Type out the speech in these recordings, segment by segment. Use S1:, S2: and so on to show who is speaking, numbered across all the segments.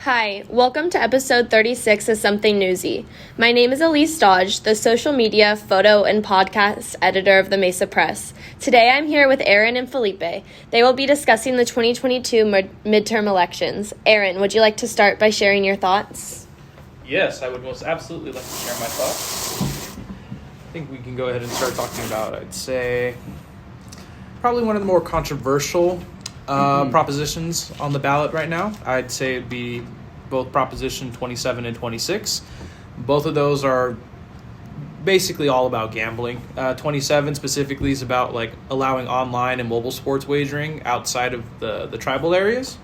S1: Hi, welcome to episode 36 of Something Newsy. My name is Elise Dodge, the social media, photo, and podcast editor of the Mesa Press. Today I'm here with Aaron and Felipe. They will be discussing the 2022 midterm elections. Aaron, would you like to start by sharing your thoughts?
S2: Yes, I would most absolutely like to share my thoughts. I think we can go ahead and start talking about, I'd say, probably one of the more controversial propositions on the ballot right now. I'd say it'd be both Proposition 27 and 26. Both of those are basically all about gambling. 27 specifically is about like allowing online and mobile sports wagering outside of the tribal areas,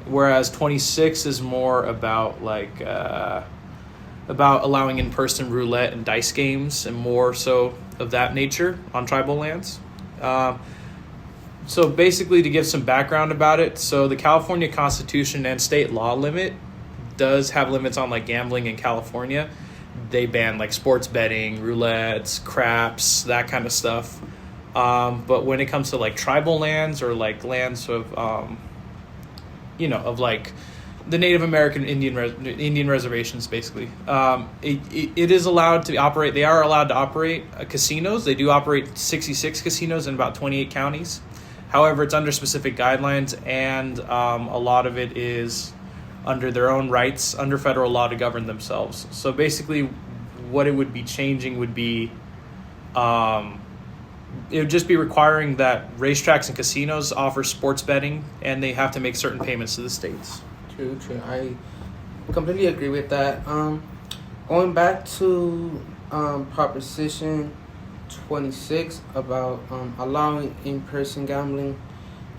S2: whereas 26 is more about about allowing in-person roulette and dice games and more so of that nature on tribal lands. So basically, to give some background about it, so the California Constitution and state law does have limits on like gambling in California. They ban like sports betting, roulettes, craps, that kind of stuff. But when it comes to like tribal lands or like lands of, of like the Native American Indian reservations, basically, it is allowed to operate. They are allowed to operate casinos. They do operate 66 casinos in about 28 counties. However, it's under specific guidelines, and a lot of it is under their own rights, under federal law to govern themselves. So basically, what it would be changing would be, it would just be requiring that racetracks and casinos offer sports betting, and they have to make certain payments to the states.
S3: True. I completely agree with that. Going back to Proposition 26 about allowing in-person gambling.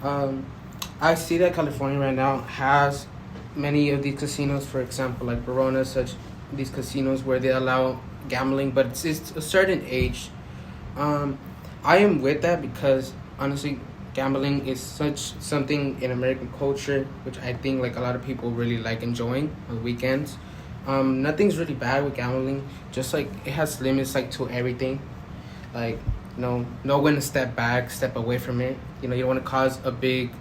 S3: I see that California right now has many of these casinos, for example, like Verona, such these casinos where they allow gambling, but it's a certain age. I am with that because honestly, gambling is such something in American culture, which I think like a lot of people really like enjoying on the weekends. Nothing's really bad with gambling, just like it has limits like to everything. Like, know when to step back, step away from it. You don't want to cause a big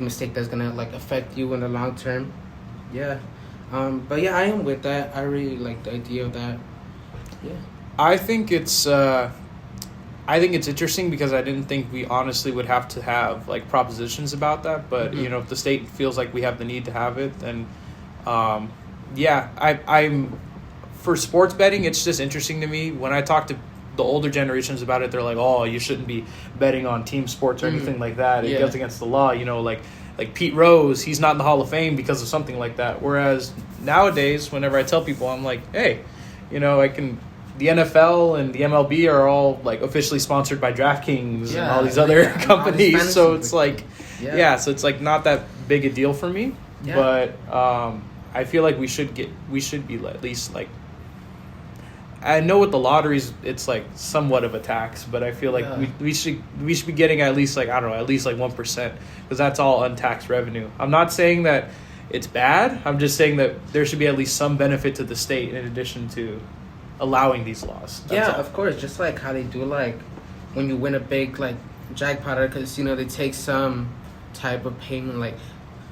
S3: mistake that's gonna like affect you in the long term. Yeah. But yeah, I am with that. I really like the idea of that. Yeah.
S2: I think it's interesting because I didn't think we honestly would have to have like propositions about that. But if the state feels like we have the need to have it, then I'm for sports betting. It's just interesting to me when I talk to the older generations about it. They're like, oh, you shouldn't be betting on team sports or anything like that. It goes against the law. Like Pete Rose, he's not in the Hall of Fame because of something like that. Whereas nowadays, whenever I tell people, I'm like, hey, the NFL and the MLB are all like officially sponsored by DraftKings and all these other companies. So it's like, so it's like not that big a deal for me. Yeah. But I feel like we should be at least like, I know with the lotteries, it's like somewhat of a tax, but I feel like we should be getting at least like, I don't know, at least like 1%, because that's all untaxed revenue. I'm not saying that it's bad. I'm just saying that there should be at least some benefit to the state in addition to allowing these laws. That's all.
S3: Of course. Just like how they do like when you win a big like jackpot at a casino, they take some type of payment, like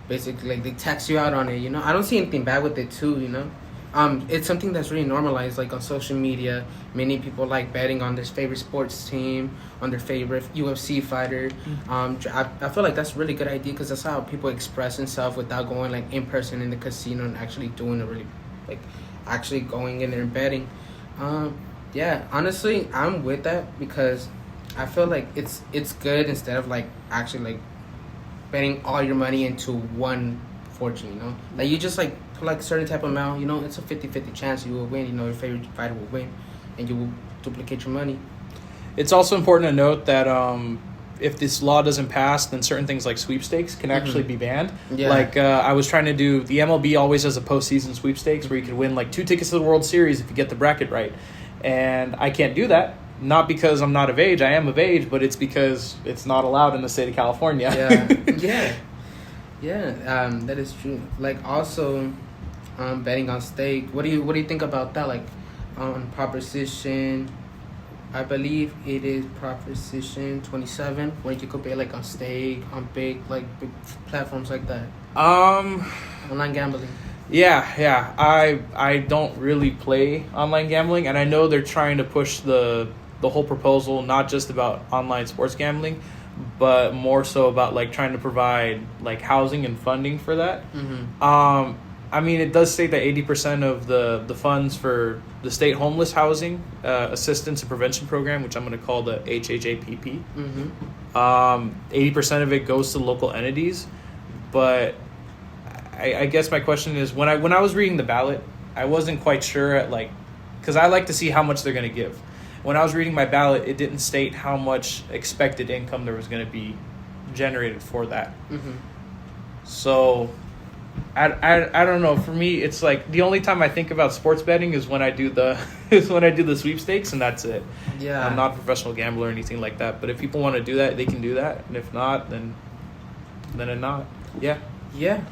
S3: basically like they tax you out on it. I don't see anything bad with it too. It's something that's really normalized, like on social media. Many people like betting on their favorite sports team, on their favorite UFC fighter. I feel like that's a really good idea because that's how people express themselves without going like in person in the casino and actually doing it really, like actually going in there and betting. Honestly, I'm with that because I feel like it's good instead of like actually like betting all your money into one fortune. Like you just like like a certain type of amount, it's a 50-50 chance you will win. Your favorite fighter will win, and you will duplicate your money.
S2: It's also important to note that if this law doesn't pass, then certain things like sweepstakes can actually be banned. Yeah. Like I was trying to do, the MLB always has a postseason sweepstakes where you can win like 2 tickets to the World Series if you get the bracket right, and I can't do that. Not because I'm not of age. I am of age, but it's because it's not allowed in the state of California.
S3: That is true. Like also, betting on stake. What do you think about that? Like on Proposition, I believe it is Proposition 27, where you could bet like on stake, on big platforms like that. online gambling.
S2: Yeah. I don't really play online gambling, and I know they're trying to push the whole proposal not just about online sports gambling, but more so about like trying to provide like housing and funding for that.
S3: Mm-hmm.
S2: I mean, it does say that 80% of the funds for the state homeless housing assistance and prevention program, which I'm going to call the HHAPP, 80% of it goes to local entities. But I guess my question is, when I was reading the ballot, I wasn't quite sure at like, because I like to see how much they're going to give. When I was reading my ballot, it didn't state how much expected income there was going to be generated for that.
S3: Mm-hmm.
S2: So I don't know. For me, it's like the only time I think about sports betting is when I do the sweepstakes, and that's it.
S3: Yeah,
S2: I'm not a professional gambler or anything like that. But if people want to do that, they can do that, and if not, then not. Yeah.
S3: Yeah.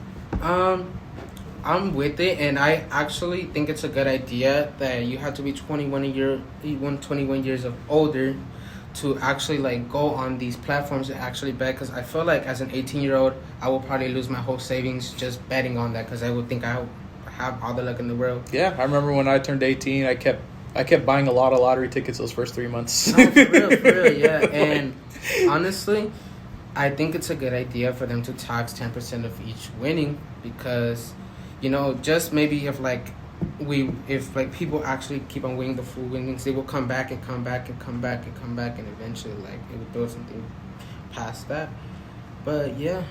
S3: I'm with it, and I actually think it's a good idea that you have to be 21 years of older to actually like go on these platforms and actually bet. Because I feel like as an 18-year-old, I will probably lose my whole savings just betting on that, because I would think I have all the luck in the world.
S2: Yeah, I remember when I turned 18, I kept buying a lot of lottery tickets those first 3 months.
S3: No, for real, yeah. And honestly, I think it's a good idea for them to tax 10% of each winning, because, you know, just maybe if people actually keep on winning the full winnings, they will come back, and eventually like it will build something past that. But yeah,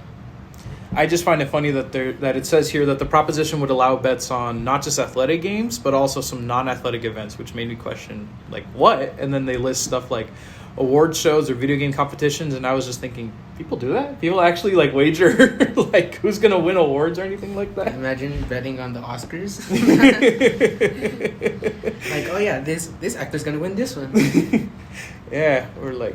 S2: I just find it funny that it says here that the proposition would allow bets on not just athletic games but also some non-athletic events, which made me question like what? And then they list stuff like award shows or video game competitions, and I was just thinking, people do that? People actually like wager like who's gonna win awards or anything like that?
S3: Imagine betting on the Oscars. Like, oh yeah, this actor's gonna win this one.
S2: Yeah, or like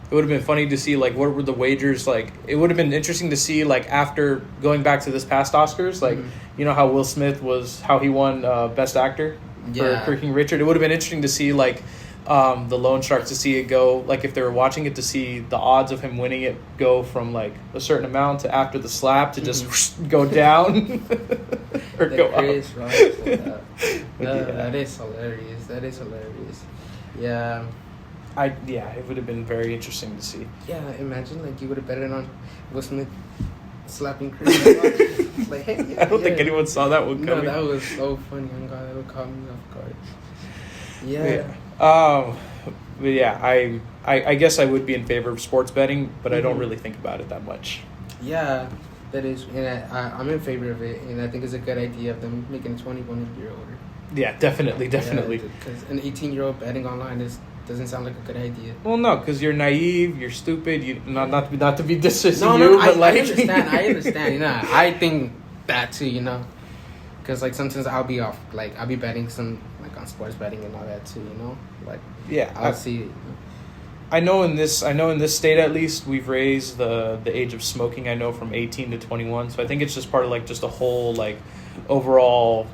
S2: it would have been funny to see like what were the wagers like. It would have been interesting to see like after going back to this past Oscars, like you know how Will Smith how he won Best Actor for King Richard. It would have been interesting to see like the loan sharks, to see it go, like if they were watching it, to see the odds of him winning it go from like a certain amount to after the slap to just go down or go up.
S3: That is hilarious. Yeah.
S2: It would have been very interesting to see.
S3: Yeah, imagine like you would have betted on Will Smith slapping Chris. Like, hey,
S2: I don't think anyone saw that one coming.
S3: No, that was so funny. Oh God, that would caught me off guard. Yeah.
S2: But yeah, I guess I would be in favor of sports betting, but I don't really think about it that much.
S3: Yeah, that is, and I'm in favor of it, and I think it's a good idea of them making a 21-year older.
S2: Yeah, definitely.
S3: Because an 18-year-old betting online doesn't sound like a good idea.
S2: Well, no, because you're naive, you're stupid. You not to be disrespectful.
S3: But I understand. You know, I think that too. You know, because like sometimes I'll be betting some like on sports betting and all that too. You know, like I'll see it.
S2: I know in this state at least we've raised the age of smoking, I know, from 18 to 21. So I think it's just part of like just a whole like overall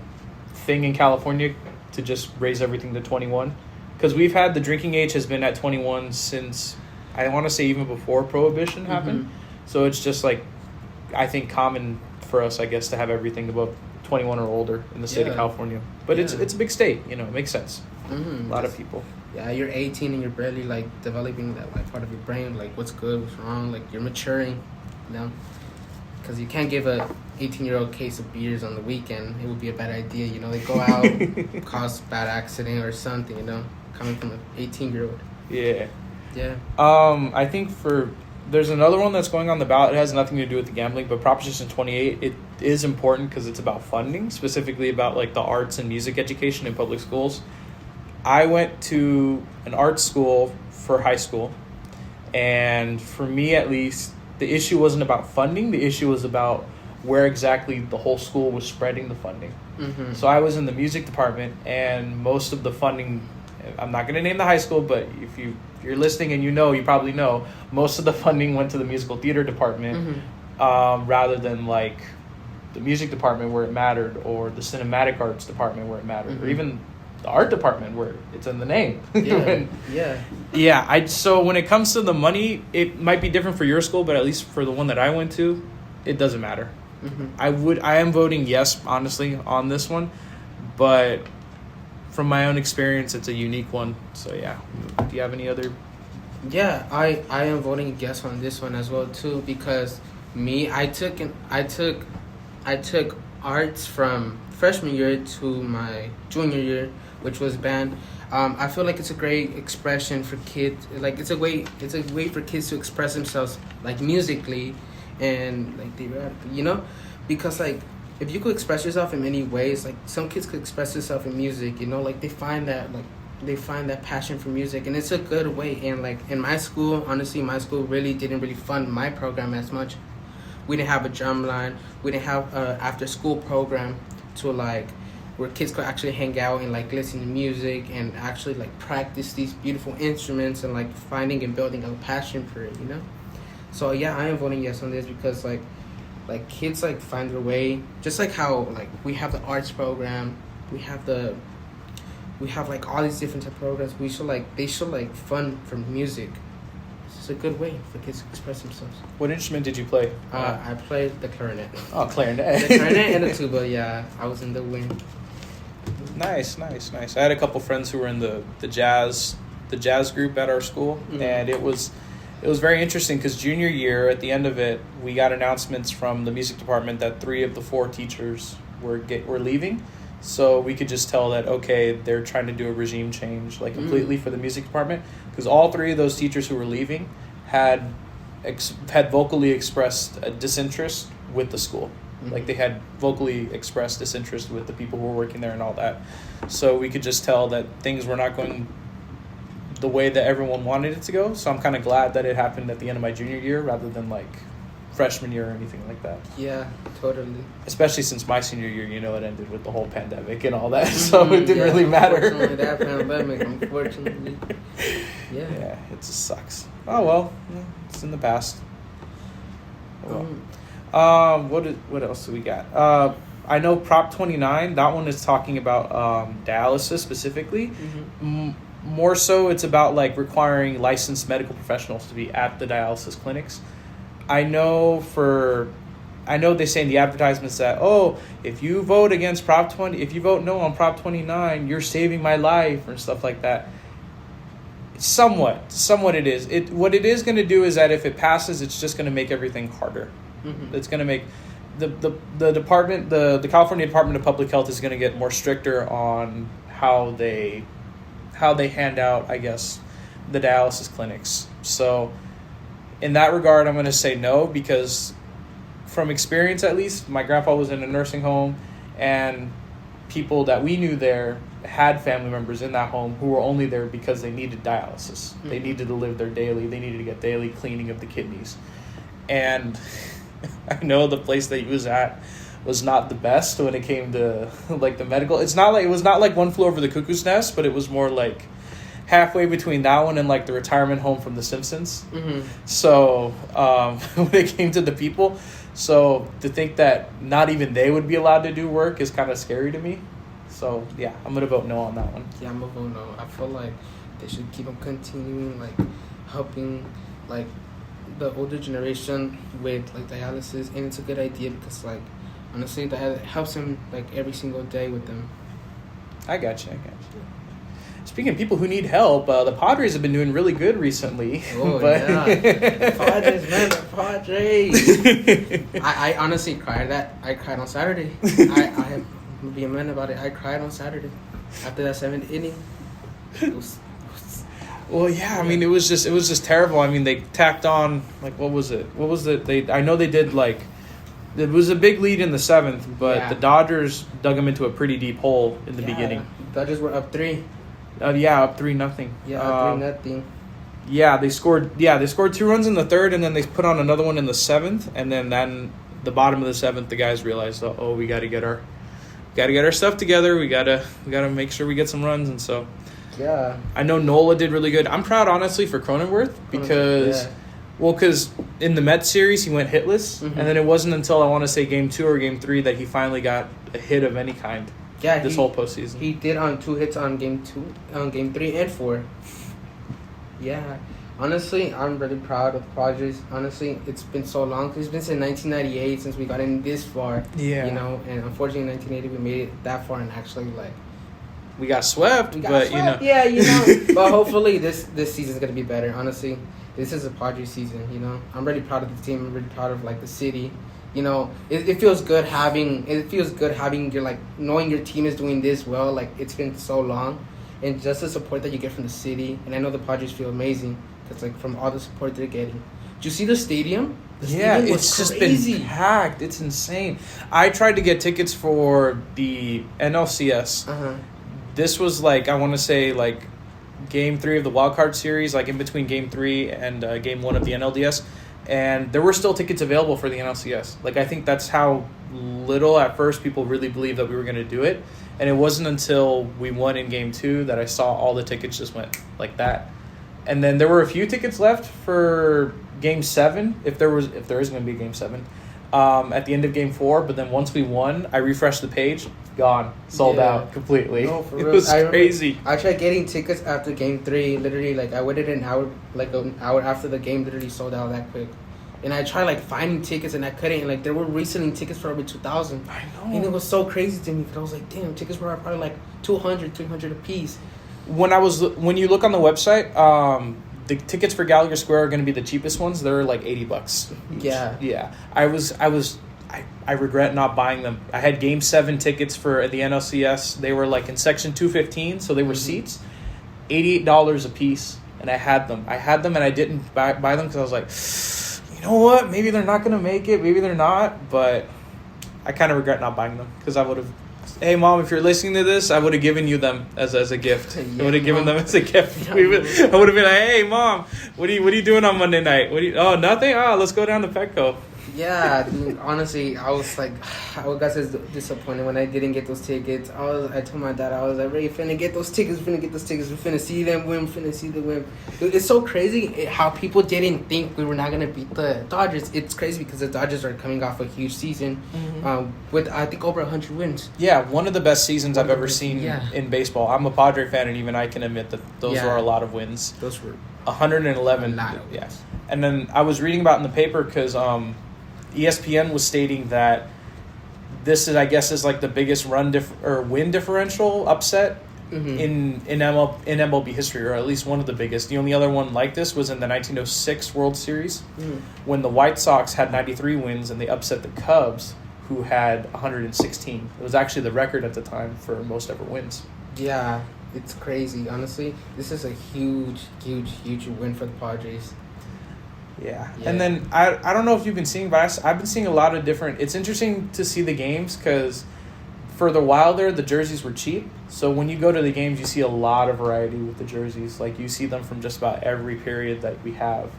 S2: thing in California to just raise everything to 21. Because we've had the drinking age has been at 21 since, I want to say, even before Prohibition happened. So it's just like, I think common for us, I guess, to have everything above 21 or older in the state of California. But it's a big state, you know, it makes sense. A lot of people.
S3: Yeah, you're 18 and you're barely like developing that like part of your brain, like what's good, what's wrong, like you're maturing, you know. Because you can't give a 18-year-old case of beers on the weekend. It would be a bad idea, you know. They go out, cause bad accident or something, you know, coming from an 18-year-old.
S2: Yeah.
S3: Yeah.
S2: I think there's another one that's going on the ballot. It has nothing to do with the gambling, but Proposition 28, it is important because it's about funding, specifically about like the arts and music education in public schools. I went to an art school for high school, and for me at least, the issue wasn't about funding. The issue was about where exactly the whole school was spreading the funding. So I was in the music department, and most of the funding, I'm not going to name the high school, but if you're listening and you probably know, most of the funding went to the musical theater department rather than like the music department where it mattered, or the cinematic arts department where it mattered, or even the art department where it's in the name. So when it comes to the money, it might be different for your school, but at least for the one that I went to, it doesn't matter. I am voting yes, honestly, on this one, but from my own experience, it's a unique one. So yeah, do you have any other?
S3: Yeah, I am voting yes on this one as well too, because I took arts from freshman year to my junior year, which was band. I feel like it's a great expression for kids. Like it's a way for kids to express themselves, like musically, and like theoretically, because like if you could express yourself in many ways, like some kids could express themselves in music, like they find that passion for music, and it's a good way. And like in my school, honestly, my school really didn't really fund my program as much. We didn't have a drum line. We didn't have a after school program to like where kids could actually hang out and like listen to music and actually like practice these beautiful instruments and like finding and building a passion for it. So yeah, I am voting yes on this because like kids like find their way, just like how like we have the arts program, we have like all these different type of programs. They should like fund from music. It's a good way for kids to express themselves.
S2: What instrument did you play?
S3: I played the clarinet.
S2: Oh, clarinet.
S3: The clarinet and the tuba. Yeah, I was in the wing.
S2: Nice. I had a couple friends who were in the jazz group at our school, and it was very interesting because junior year, at the end of it, we got announcements from the music department that 3 of the 4 teachers were leaving. So we could just tell that, okay, they're trying to do a regime change, like completely for the music department, because all 3 of those teachers who were leaving had vocally expressed a disinterest with the school. Like they had vocally expressed disinterest with the people who were working there and all that. So we could just tell that things were not going the way that everyone wanted it to go. So I'm kind of glad that it happened at the end of my junior year rather than like freshman year or anything like that.
S3: Yeah, totally.
S2: Especially since my senior year, it ended with the whole pandemic and all that, so it didn't really matter.
S3: Unfortunately, that pandemic, unfortunately.
S2: Yeah, it just sucks. Oh well, it's in the past. Oh, well. What else do we got? I know Prop 29. That one is talking about dialysis specifically. More so, it's about like requiring licensed medical professionals to be at the dialysis clinics. I know they say in the advertisements that, if you vote against if you vote no on Prop 29, you're saving my life or stuff like that. Somewhat it is. What it is going to do is that if it passes, it's just going to make everything harder. It's going to make the department, the California Department of Public Health is going to get more stricter on how they hand out, I guess, the dialysis clinics. So in that regard, I'm going to say no, because from experience, at least, my grandpa was in a nursing home, and people that we knew there had family members in that home who were only there because they needed dialysis. They needed to live there daily. They needed to get daily cleaning of the kidneys. And I know the place that he was at was not the best when it came to like the medical. It was not like One Flew Over the Cuckoo's Nest, but it was more like halfway between that one and like the retirement home from The Simpsons. So when it came to the people, so to think that not even they would be allowed to do work is kind of scary to me. So yeah, I'm gonna vote no on that one.
S3: Yeah, I'm gonna vote no. I feel like they should keep on continuing like helping like the older generation with like dialysis, and it's a good idea because like honestly that helps them like every single day with them.
S2: I got you. Speaking of people who need help, the Padres have been doing really good recently.
S3: Oh, yeah. Padres, man, the Padres. I honestly cried. I cried on Saturday. I have to be a man about it. I cried on Saturday after that 7th inning.
S2: Well, yeah, I mean, it was just terrible. I mean, they tacked on, like, what was it? I know they did, like, it was a big lead in the 7th, but the Dodgers dug them into a pretty deep hole in the beginning.
S3: Dodgers were up 3.
S2: Up 3-0.
S3: Yeah, up 3-0.
S2: Yeah, they scored 2 runs in the 3rd, and then they put on another one in the 7th, and then the bottom of the 7th, the guys realized, we got to get our stuff together. We got to make sure we get some runs, and so
S3: yeah.
S2: I know Nola did really good. I'm proud, honestly, for Cronenworth because in the Mets series he went hitless, and then it wasn't until I want to say Game 2 or Game 3 that he finally got a hit of any kind.
S3: Yeah,
S2: this whole postseason.
S3: He did on 2 hits on Game 3 and 4. Yeah, Honestly, I'm really proud of the Padres. Honestly, it's been so long. It's been since 1998 since we got in this far.
S2: Yeah.
S3: You know, and unfortunately, in 1980 we made it that far, and actually, like,
S2: we got swept,
S3: you know. Yeah, you know. But hopefully, this season's gonna be better. Honestly, this is a Padres season. You know, I'm really proud of the team. I'm really proud of like the city. You know, it feels good having your like knowing your team is doing this well. Like it's been so long, and just the support that you get from the city. And I know the Padres feel amazing because like from all the support they're getting. Did you see the stadium?
S2: Stadium it's just been packed. It's insane. I tried to get tickets for the NLCS. This was like I want to say like Game 3 of the Wild Card Series, like in between Game 3 and Game 1 of the NLDS. And there were still tickets available for the NLCS. Like, I think that's how little at first people really believed that we were going to do it. And it wasn't until we won in Game 2 that I saw all the tickets just went like that. And then there were a few tickets left for Game 7, if there is going to be a Game 7, at the end of Game 4. But then once we won, I refreshed the page, gone, sold out completely. No, for real. It was crazy.
S3: I tried getting tickets after Game 3. Literally, like I waited an hour after the game. Literally sold out that quick. And I tried like finding tickets and I couldn't. And like they were reselling tickets for over $2,000.
S2: I know.
S3: And it was so crazy to me because I was like, damn, tickets were probably like $200, $300 a piece.
S2: When you look on the website, the tickets for Gallagher Square are going to be the cheapest ones. They're like $80 each. Yeah. I regret not buying them. I had Game 7 tickets for the NLCS. They were like in section 215, so they were seats, $88 a piece, and I had them. And I didn't buy them because I was like, you know what? Maybe they're not going to make it. Maybe they're not. But I kind of regret not buying them because I would have. Hey, Mom, if you're listening to this, I would have given you them as a gift. I would have given them as a gift. I would have been like, hey, Mom, what are you doing on Monday night? Oh, nothing? Oh, let's go down to Petco.
S3: Yeah, dude, honestly, I was like, I got so disappointed when I didn't get those tickets. I told my dad, I was like, Ray, finna get those tickets, we're finna see them win, Dude, it's so crazy how people didn't think we were not gonna beat the Dodgers. It's crazy because the Dodgers are coming off a huge season with, I think, over 100 wins.
S2: Yeah, one of the best seasons I've ever seen in baseball. I'm a Padre fan, and even I can admit that those were a lot of wins.
S3: Those were
S2: 111.
S3: Yes.
S2: And then I was reading about in the paper because ESPN was stating that this is, I guess, is like the biggest win differential upset in MLB history, or at least one of the biggest. The only other one like this was in the 1906 World Series when the White Sox had 93 wins and they upset the Cubs, who had 116. It was actually the record at the time for most ever wins.
S3: Yeah, it's crazy. Honestly, this is a huge win for the Padres.
S2: Yeah. And then I don't know if you've been seeing, but I've been seeing a lot of different. It's interesting to see the games because for the while there, the jerseys were cheap. So when you go to the games, you see a lot of variety with the jerseys. Like you see them from just about every period that we have.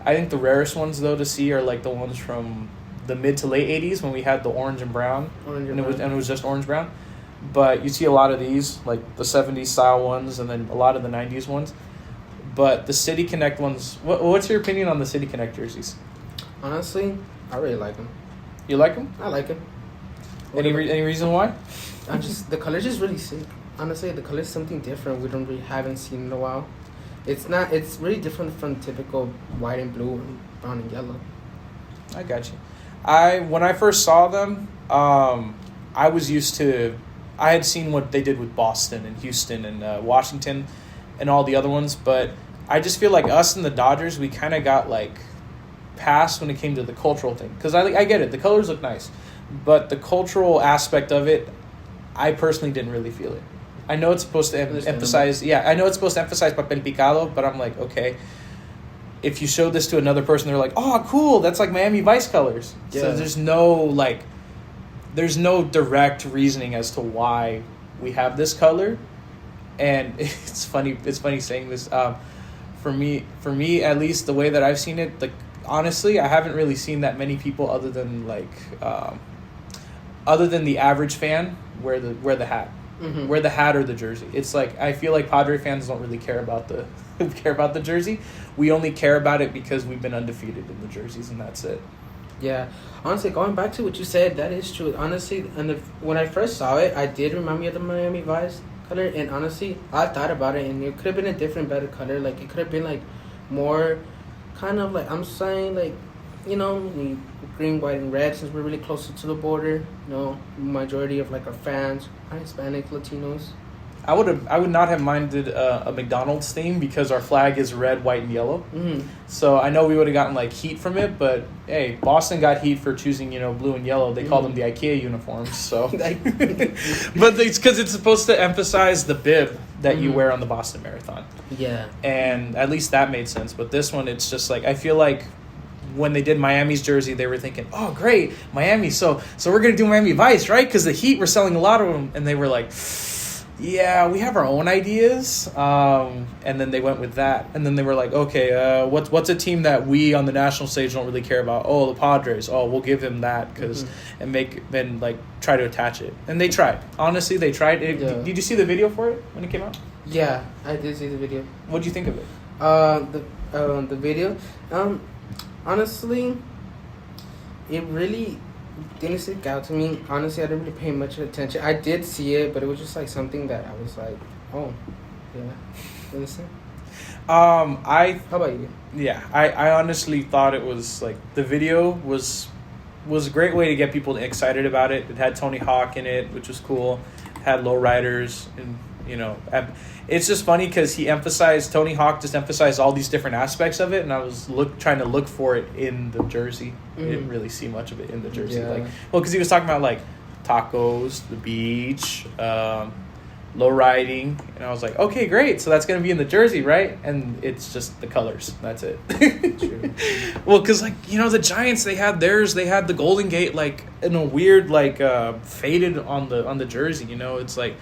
S2: I think the rarest ones though to see are like the ones from the mid to late 80s when we had the orange and brown, it was just orange brown. But you see a lot of these, like the 70s style ones, and then a lot of the 90s ones. But the City Connect ones, what's your opinion on the City Connect jerseys?
S3: Honestly, I really like them.
S2: You like them?
S3: I like them.
S2: Any reason why?
S3: The color's just really sick. Honestly, the color's something different we haven't seen in a while. It's really different from typical white and blue and brown and yellow.
S2: I got you. When I first saw them, I had seen what they did with Boston and Houston and Washington and all the other ones, but I just feel like us and the Dodgers, we kind of got like passed when it came to the cultural thing. Because I get it, the colors look nice, but the cultural aspect of it, I personally didn't really feel it. I know it's supposed to emphasize, papel picado, but I'm like, okay, if you show this to another person, they're like, oh, cool, that's like Miami Vice colors. Yeah. So there's no direct reasoning as to why we have this color. And it's funny saying this. For me, at least the way that I've seen it, like honestly, I haven't really seen that many people other than the average fan wear the hat, wear the hat or the jersey. It's like I feel like Padre fans don't really care about the jersey. We only care about it because we've been undefeated in the jerseys, and that's it.
S3: Yeah, honestly, going back to what you said, that is true. Honestly, when I first saw it, I did remind me of the Miami Vice color, and honestly, I thought about it, and it could have been a different, better color. Like it could have been like more kind of like, I'm saying, like, you know, the green, white, and red, since we're really closer to the border. You know, majority of like our fans are Hispanic, Latinos.
S2: I would not have minded a McDonald's theme because our flag is red, white, and yellow.
S3: Mm-hmm.
S2: So I know we would have gotten like heat from it, but hey, Boston got heat for choosing, you know, blue and yellow. They call them the IKEA uniforms. So, but it's because it's supposed to emphasize the bib that you wear on the Boston Marathon.
S3: Yeah,
S2: and at least that made sense. But this one, it's just like, I feel like when they did Miami's jersey, they were thinking, oh great, Miami, so we're gonna do Miami Vice, right? Because the Heat were selling a lot of them, and they were like, yeah, we have our own ideas, and then they went with that, and then they were like, okay, what's a team that we on the national stage don't really care about? Oh, the Padres. Oh, we'll give him that because and like try to attach it, and they tried. Honestly, they tried. Did you see the video for it when it came out?
S3: Yeah, I did see the video.
S2: What'd you think of it?
S3: The video, honestly, it really didn't stick out to me. Honestly, I didn't really pay much attention. I did see it, but it was just like something that I was like, oh, yeah. You understand? How about you?
S2: Yeah, I honestly thought it was like the video was a great way to get people excited about it. It had Tony Hawk in it, which was cool. It had lowriders, and you know, it's just funny because Tony Hawk just emphasized all these different aspects of it, and I was trying to look for it in the jersey. I didn't really see much of it in the jersey.
S3: Yeah.
S2: Because he was talking about like tacos, the beach, low riding, and I was like, okay, great, so that's gonna be in the jersey, right? And it's just the colors. That's it.
S3: True.
S2: Well, because like, you know, the Giants, they had the Golden Gate like in a weird like faded on the jersey. You know, it's like,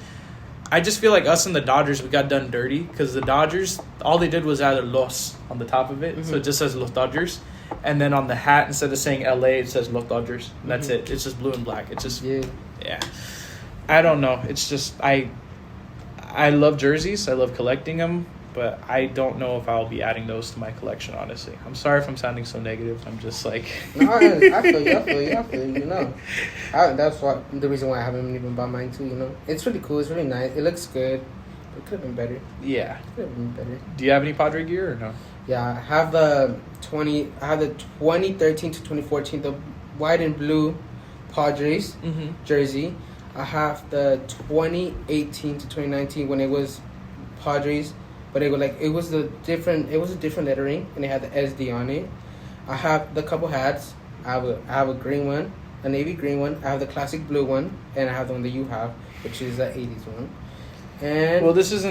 S2: I just feel like us and the Dodgers, we got done dirty because the Dodgers, all they did was add a Los on the top of it, so it just says Los Dodgers, and then on the hat, instead of saying LA, it says Los Dodgers. And that's it. It's just blue and black. It's just yeah. I don't know. It's just I love jerseys. I love collecting them, but I don't know if I'll be adding those to my collection, honestly. I'm sorry if I'm sounding so negative. I'm just like...
S3: No, I feel you, you know. That's the reason why I haven't even bought mine, too, you know. It's really cool. It's really nice. It looks good. It could have been better.
S2: Yeah.
S3: It could have been better.
S2: Do you have any Padre gear or no?
S3: Yeah, I have the 2013 to 2014, the white and blue Padres jersey. I have the 2018 to 2019 when it was Padres, but it was a different lettering, and it had the SD on it. I have the couple hats. I have a green one, a navy green one. I have the classic blue one, and I have the one that you have, which is the 80s one. And
S2: well, this is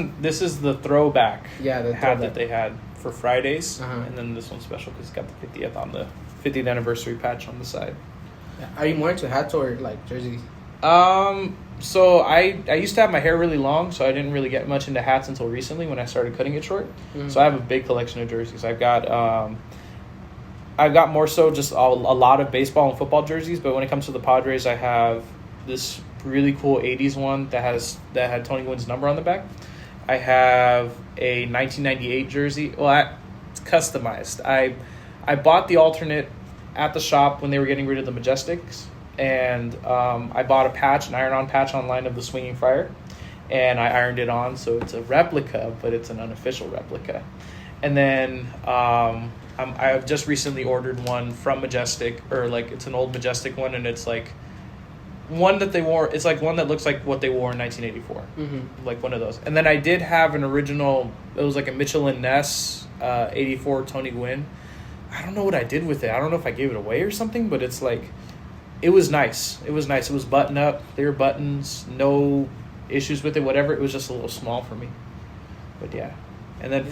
S2: the throwback.
S3: Yeah, the
S2: hat
S3: throwback
S2: that they had for Fridays,
S3: Uh-huh.
S2: and then this one's special because it's got the 50th on the 50th anniversary patch on the side.
S3: Are you more into hats or like jerseys?
S2: So I used to have my hair really long, so I didn't really get much into hats until recently when I started cutting it short. So I have a big collection of jerseys. I've got more so just a lot of baseball and football jerseys, but when it comes to the Padres, I have this really cool 80s one that had Tony Gwynn's number on the back. I have a 1998 jersey. Well, it's customized. I bought the alternate at the shop when they were getting rid of the Majestics. And I bought an iron-on patch online of the Swinging Friar, and I ironed it on, so it's a replica, but it's an unofficial replica. And then I've just recently ordered one from Majestic, or like it's an old Majestic one, and it's like one that they wore. It's like one that looks like what they wore in 1984, like one of those. And then I did have an original. It was like a Mitchell and Ness 84 Tony Gwynn. I don't know what I did with it. I don't know if I gave it away or something, but it's like. It was nice. It was button up. There were buttons. No issues with it. Whatever. It was just a little small for me. But yeah. And then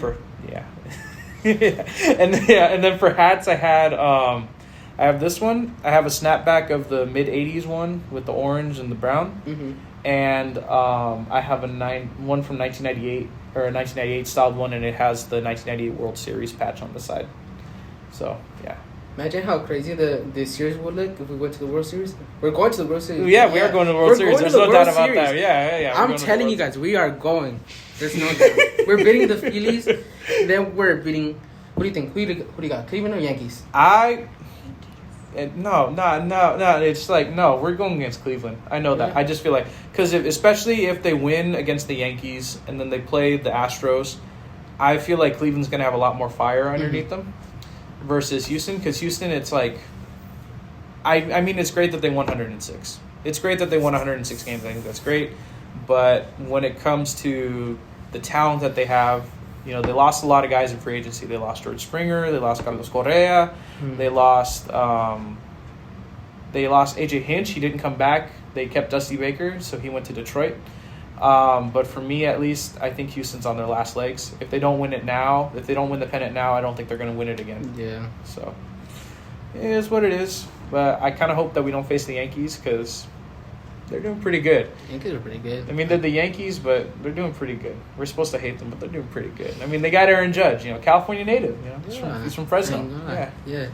S2: and then for hats, I have this one. I have a snapback of the mid '80s one with the orange and the brown. And I have one from 1998 or a 1998 styled one, and it has the 1998 World Series patch on the side. So yeah.
S3: Imagine how crazy the series would look if we went to the World Series. We're going to the World Series.
S2: Yeah, we are going to the World Series. There's no doubt about that. Yeah.
S3: I'm telling you guys, we are going. There's no doubt. We're beating the Phillies. Then we're beating. What do you think? Who do you got? Cleveland or Yankees?
S2: No. It's like, no, we're going against Cleveland. I know that. I just feel like, because especially if they win against the Yankees and then they play the Astros, I feel like Cleveland's going to have a lot more fire underneath them versus Houston, because Houston, it's like, I mean, it's great that they won 106. It's great that they won 106 games. I think that's great. But when it comes to the talent that they have, you know, they lost a lot of guys in free agency. They lost George Springer. They lost Carlos Correa. They lost AJ Hinch. He didn't come back. They kept Dusty Baker, so he went to Detroit. But for me, at least, I think Houston's on their last legs. If they don't win it now, if they don't win the pennant now, I don't think they're going to win it again.
S3: Yeah.
S2: So it is what it is. But I kind of hope that we don't face the Yankees, because they're doing pretty good.
S3: Yankees are pretty good.
S2: I mean, they're the Yankees, but they're doing pretty good. We're supposed to hate them, but they're doing pretty good. I mean, they got Aaron Judge, you know, California native. You know, he's from Fresno.
S3: Yeah.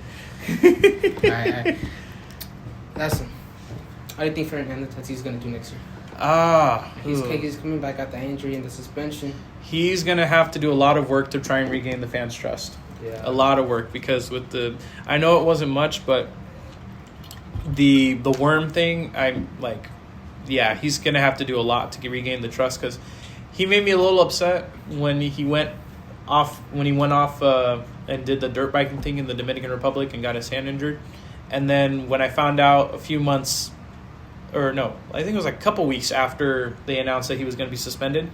S3: All right. Listen, how do you think Fernando Tatis is going to do next year? He's coming back after the injury and the suspension.
S2: He's going to have to do a lot of work to try and regain the fans' trust.
S3: Yeah.
S2: A lot of work, because I know it wasn't much, but the worm thing, he's going to have to do a lot to regain the trust, because he made me a little upset when he went off and did the dirt biking thing in the Dominican Republic and got his hand injured. And then when I found out I think it was like a couple weeks after they announced that he was going to be suspended,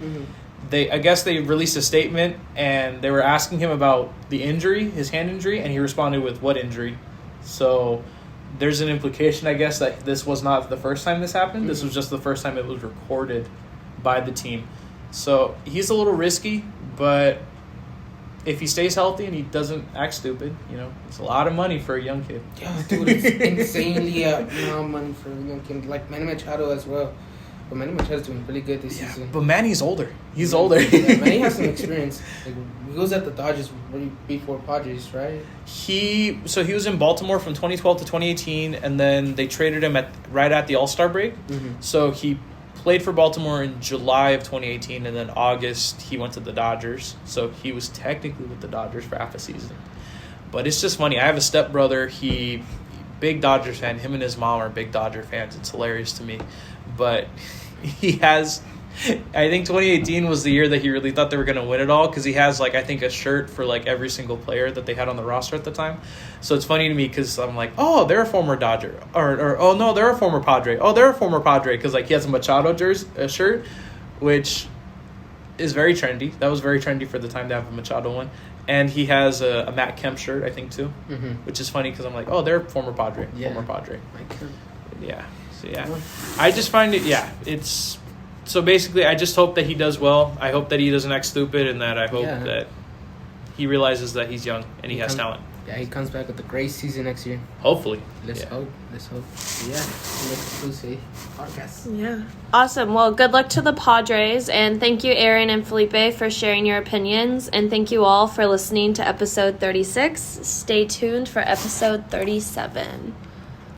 S2: I guess they released a statement, and they were asking him about the injury, his hand injury, and he responded with, "What injury?" So there's an implication, I guess, that this was not the first time this happened. This was just the first time it was recorded by the team. So he's a little risky, but if he stays healthy and he doesn't act stupid, you know, it's a lot of money for a young kid.
S3: Yeah, dude, it's insanely money for a young kid. Like Manny Machado as well. But Manny Machado's doing really good this season.
S2: But Manny's older. He's older.
S3: Yeah, Manny has some experience. Like, he was at the Dodgers before Padres, right?
S2: He was in Baltimore from 2012 to 2018, and then they traded him right at the All-Star break. So he played for Baltimore in July of 2018, and then August he went to the Dodgers. So he was technically with the Dodgers for half a season. But it's just funny. I have a stepbrother. He big Dodgers fan. Him and his mom are big Dodger fans. It's hilarious to me. But he has, I think 2018 was the year that he really thought they were going to win it all, because he has, like, I think a shirt for, like, every single player that they had on the roster at the time. So it's funny to me, because I'm like, oh, they're a former Dodger. Or oh, no, they're a former Padre. Oh, they're a former Padre, because, like, he has a Machado shirt, which is very trendy. That was very trendy for the time to have a Machado one. And he has a Matt Kemp shirt, I think, too, which is funny, because I'm like, oh, they're former Padre. Former Padre. Yeah. So, yeah. I just find it, it's... So, basically, I just hope that he does well. I hope that he doesn't act stupid, and that I hope that he realizes that he's young and he has talent.
S3: Yeah, he comes back with a great season next year.
S2: Hopefully.
S3: Let's hope. Yeah. Let's podcast.
S1: Yeah. Awesome. Well, good luck to the Padres, and thank you, Aaron and Felipe, for sharing your opinions, and thank you all for listening to episode 36. Stay tuned for episode 37.